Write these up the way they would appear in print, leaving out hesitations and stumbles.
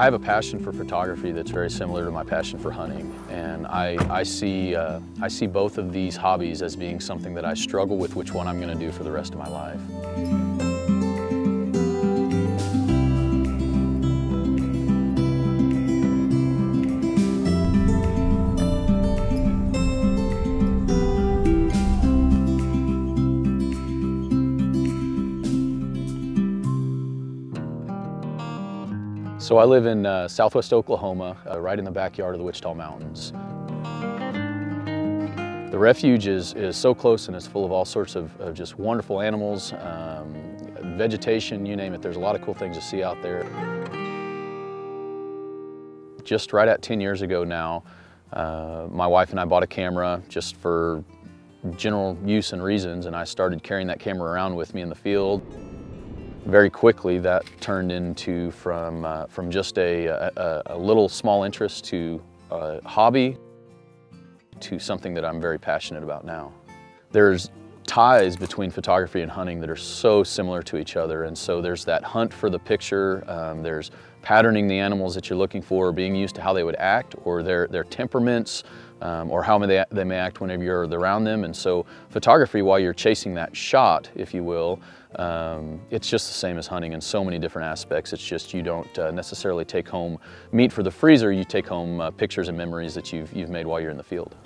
I have a passion for photography that's very similar to my passion for hunting, and I see both of these hobbies as being something that I struggle with which one I'm going to do for the rest of my life. So I live in southwest Oklahoma, right in the backyard of the Wichita Mountains. The refuge is so close and is full of all sorts of just wonderful animals, vegetation, you name it. There's a lot of cool things to see out there. Just right at 10 years ago now, my wife and I bought a camera just for general use and reasons, and I started carrying that camera around with me in the field. Very quickly, that turned into from just a little small interest to a hobby to something that I'm very passionate about now. There's ties between photography and hunting that are so similar to each other, and so there's that hunt for the picture, there's patterning the animals that you're looking for, being used to how they would act or their temperaments, or how they may act whenever you're around them. And so photography, while you're chasing that shot, if you will, it's just the same as hunting in so many different aspects. It's just you don't necessarily take home meat for the freezer, you take home pictures and memories that you've made while you're in the field.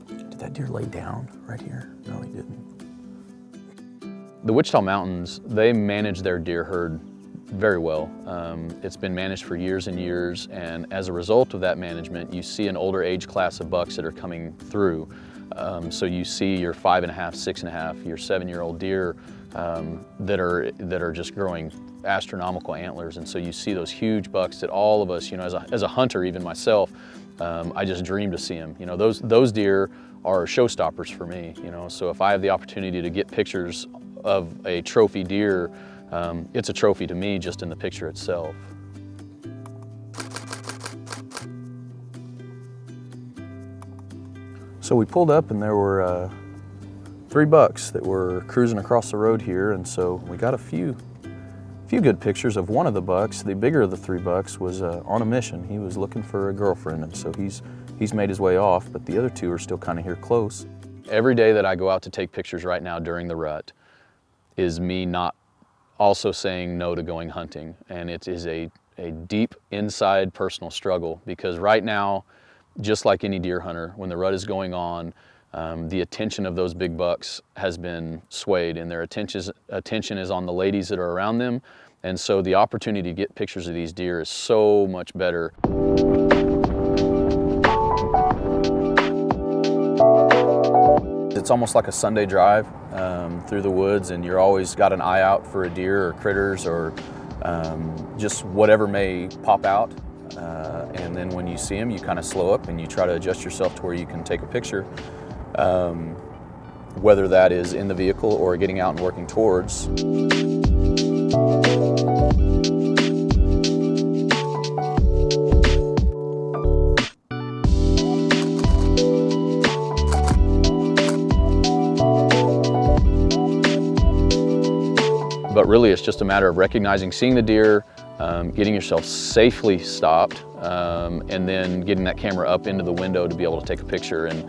Did that deer lay down right here? No, he didn't. The Wichita Mountains, they manage their deer herd very well. It's been managed for years and years, and as a result of that management, you see an older age class of bucks that are coming through. So you see your 5.5, 6.5, your 7-year-old deer that are just growing astronomical antlers, and so you see those huge bucks that all of us, you know, as a hunter, even myself, I just dream to see them. You know, those deer are showstoppers for me. You know, so if I have the opportunity to get pictures of a trophy deer, it's a trophy to me just in the picture itself. So we pulled up and there were 3 bucks that were cruising across the road here, and so we got a few good pictures of one of the bucks. The bigger of the 3 bucks was on a mission. He was looking for a girlfriend, and so he's made his way off, but the other 2 are still kind of here close. Every day that I go out to take pictures right now during the rut is me not also saying no to going hunting, and it is a deep inside personal struggle, because right now, just like any deer hunter, when the rut is going on, the attention of those big bucks has been swayed, and their attention is on the ladies that are around them, and so the opportunity to get pictures of these deer is so much better. It's almost like a Sunday drive through the woods, and you're always got an eye out for a deer or critters or just whatever may pop out. And then when you see them, you kind of slow up and you try to adjust yourself to where you can take a picture, whether that is in the vehicle or getting out and working towards. But really, it's just a matter of recognizing, seeing the deer, getting yourself safely stopped, and then getting that camera up into the window to be able to take a picture. And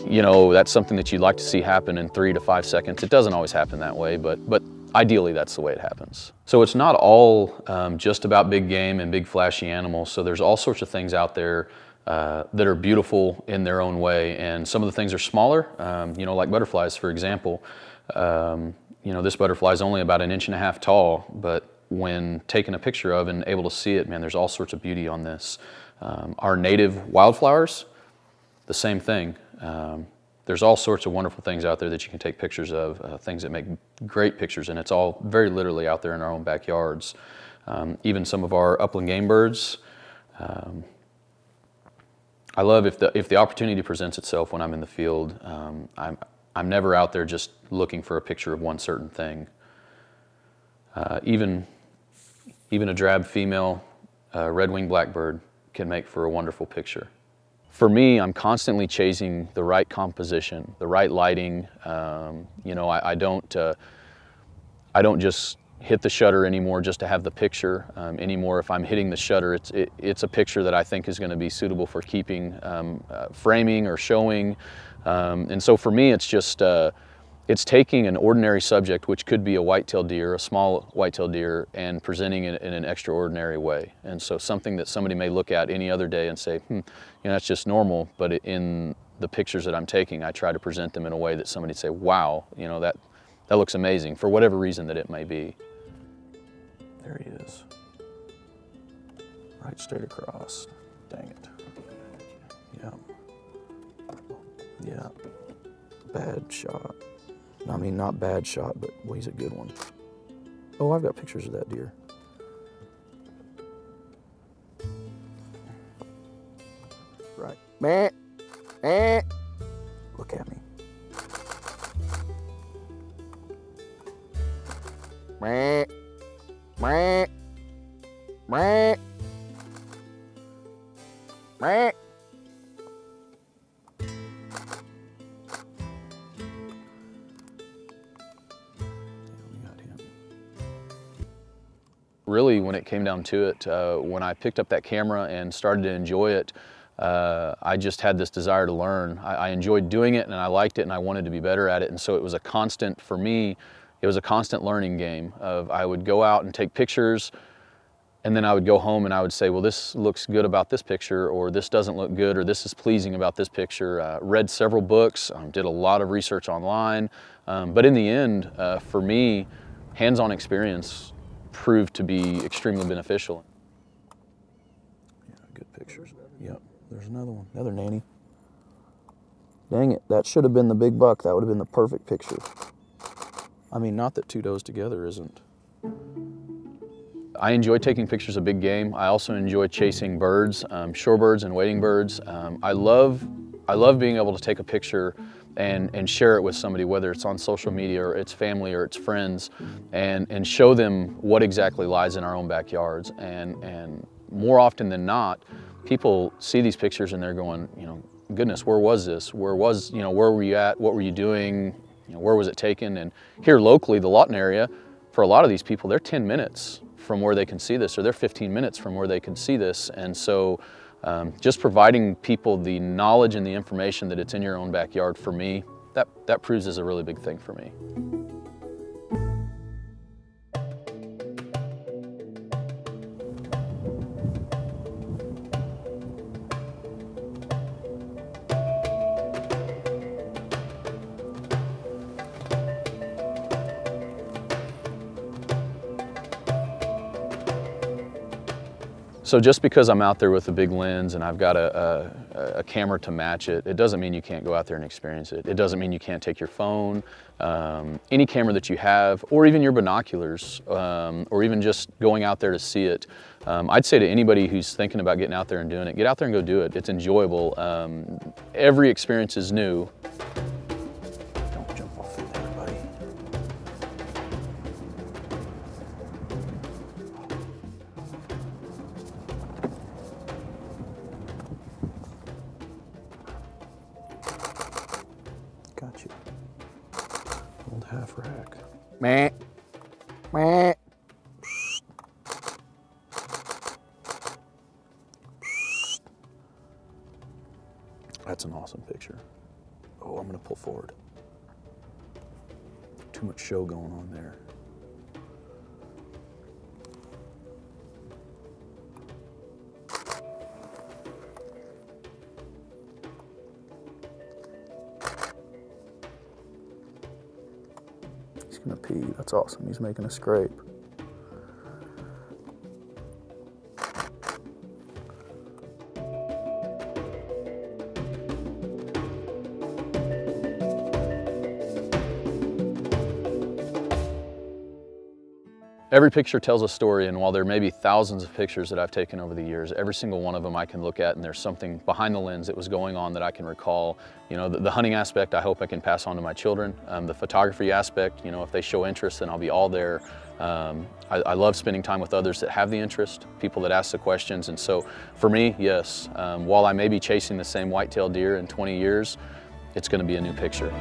you know, that's something that you'd like to see happen in 3 to 5 seconds. It doesn't always happen that way, but ideally that's the way it happens. So it's not all just about big game and big flashy animals. So there's all sorts of things out there that are beautiful in their own way, and some of the things are smaller, you know, like butterflies, for example. You know, this butterfly is only about 1.5 inches tall, but when taken a picture of and able to see it, man, there's all sorts of beauty on this. Our native wildflowers, the same thing. There's all sorts of wonderful things out there that you can take pictures of, things that make great pictures, and it's all very literally out there in our own backyards. Even some of our upland game birds. I love if the opportunity presents itself when I'm in the field. I'm never out there just looking for a picture of one certain thing. Even a drab female red-winged blackbird can make for a wonderful picture. for me, I'm constantly chasing the right composition, the right lighting. You know, I don't just hit the shutter anymore just to have the picture. Anymore, if I'm hitting the shutter, it's a picture that I think is going to be suitable for keeping, framing or showing. And so for me, it's just it's taking an ordinary subject, which could be a white-tailed deer, a small white-tailed deer, and presenting it in an extraordinary way. And so something that somebody may look at any other day and say, you know, that's just normal. But in the pictures that I'm taking, I try to present them in a way that somebody'd say, wow, you know, that looks amazing, for whatever reason that it may be. There he is. Right straight across. Dang it. Yeah. Yeah. Bad shot. I mean, not bad shot, but well, he's a good one. Oh, I've got pictures of that deer. Right. Meh. Eh. Look at me. Meh. Meh. Meh. Meh. Really, when it came down to it, when I picked up that camera and started to enjoy it, I just had this desire to learn. I enjoyed doing it and I liked it and I wanted to be better at it. And so it was a constant, for me, it was a constant learning game of I would go out and take pictures and then I would go home and I would say, well, this looks good about this picture, or this doesn't look good, or this is pleasing about this picture. Read several books, did a lot of research online. But in the end, for me, hands-on experience proved to be extremely beneficial. Yeah, good pictures. Yep, there's another one, another nanny. Dang it, that should have been the big buck. That would have been the perfect picture. I mean, not that two does together isn't. I enjoy taking pictures of big game. I also enjoy chasing birds, shorebirds and wading birds. I love being able to take a picture and share it with somebody, whether it's on social media or it's family or it's friends, and show them what exactly lies in our own backyards. And more often than not, people see these pictures and they're going, you know, goodness, where was this? Where were you at? What were you doing? You know, where was it taken? And here locally, the Lawton area, for a lot of these people, they're 10 minutes from where they can see this, or they're 15 minutes from where they can see this. And so just providing people the knowledge and the information that it's in your own backyard, for me, that proves is a really big thing for me. So just because I'm out there with a big lens and I've got a camera to match it, it doesn't mean you can't go out there and experience it. It doesn't mean you can't take your phone, any camera that you have, or even your binoculars, or even just going out there to see it. I'd say to anybody who's thinking about getting out there and doing it, get out there and go do it. It's enjoyable. Every experience is new. Don't jump off in there, buddy. Got you. Old half rack. Meh. Meh. That's an awesome picture. Oh, I'm gonna pull forward. Too much show going on there. He's gonna pee. That's awesome. He's making a scrape. Every picture tells a story, and while there may be thousands of pictures that I've taken over the years, every single one of them I can look at and there's something behind the lens that was going on that I can recall. You know, the hunting aspect I hope I can pass on to my children. The photography aspect, you know, if they show interest, then I'll be all there. I love spending time with others that have the interest, people that ask the questions, and so for me, yes, while I may be chasing the same white-tailed deer in 20 years, it's going to be a new picture.